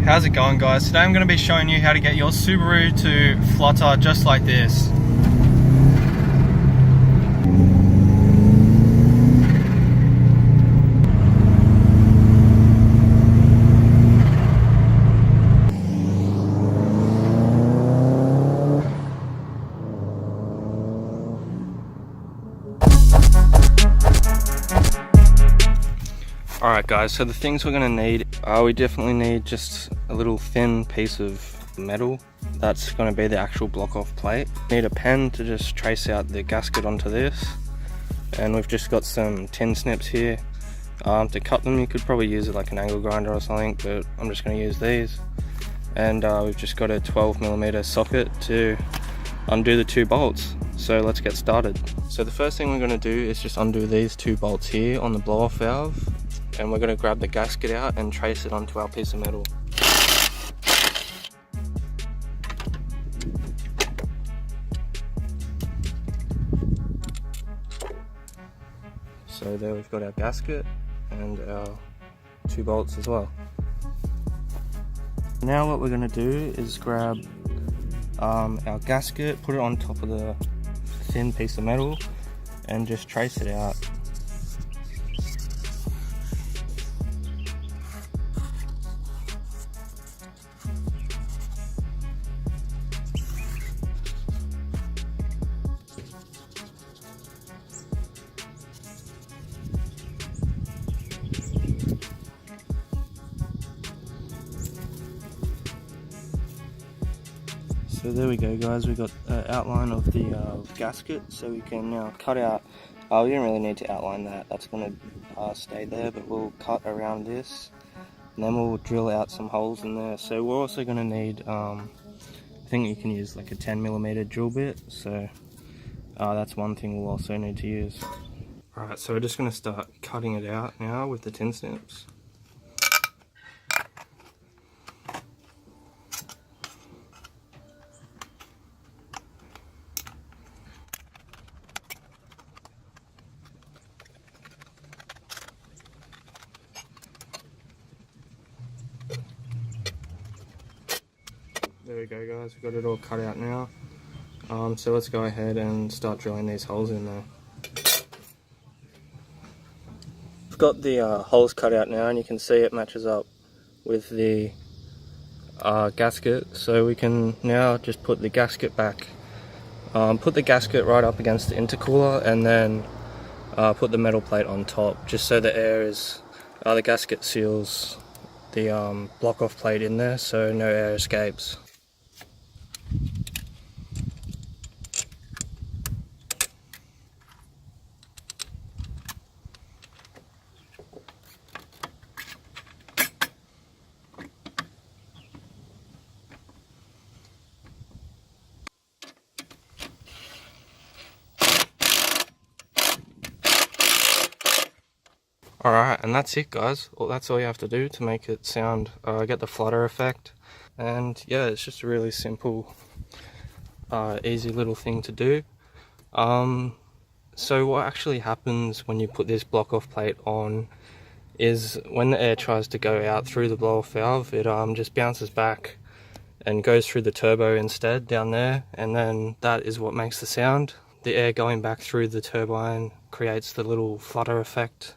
How's it going, guys? Today I'm going to be showing you how to get your Subaru to flutter just like this. Alright guys, so the things we're going to need, we definitely need just a little thin piece of metal. That's going to be the actual block off plate. Need a pen to just trace out the gasket onto this. And we've just got some tin snips here. To cut them you could probably use it like an angle grinder or something, but I'm just going to use these. And we've just got a 12mm socket to undo the two bolts. So let's get started. So the first thing we're going to do is just undo these two bolts here on the blow off valve. And we're going to grab the gasket out and trace it onto our piece of metal. So there we've got our gasket and our two bolts as well. Now what we're going to do is grab our gasket, put it on top of the thin piece of metal and just trace it out. So there we go guys, we got an outline of the gasket, so we can now cut out, we don't really need to outline that, that's going to stay there, but we'll cut around this, and then we'll drill out some holes in there. So we're also going to need, I think you can use like a 10mm drill bit, so that's one thing we'll also need to use. Alright, so we're just going to start cutting it out now with the tin snips. There we go guys, we've got it all cut out now. So let's go ahead and start drilling these holes in there. We've got the holes cut out now and you can see it matches up with the gasket. So we can now just put the gasket back. Put the gasket right up against the intercooler and then put the metal plate on top, just so the air is, the gasket seals the block off plate in there so no air escapes. Alright, and that's it guys. Well, that's all you have to do to make it sound, get the flutter effect. And yeah, it's just a really simple, easy little thing to do. So what actually happens when you put this block off plate on is when the air tries to go out through the blow off valve, it just bounces back and goes through the turbo instead down there, and then that is what makes the sound. The air going back through the turbine creates the little flutter effect.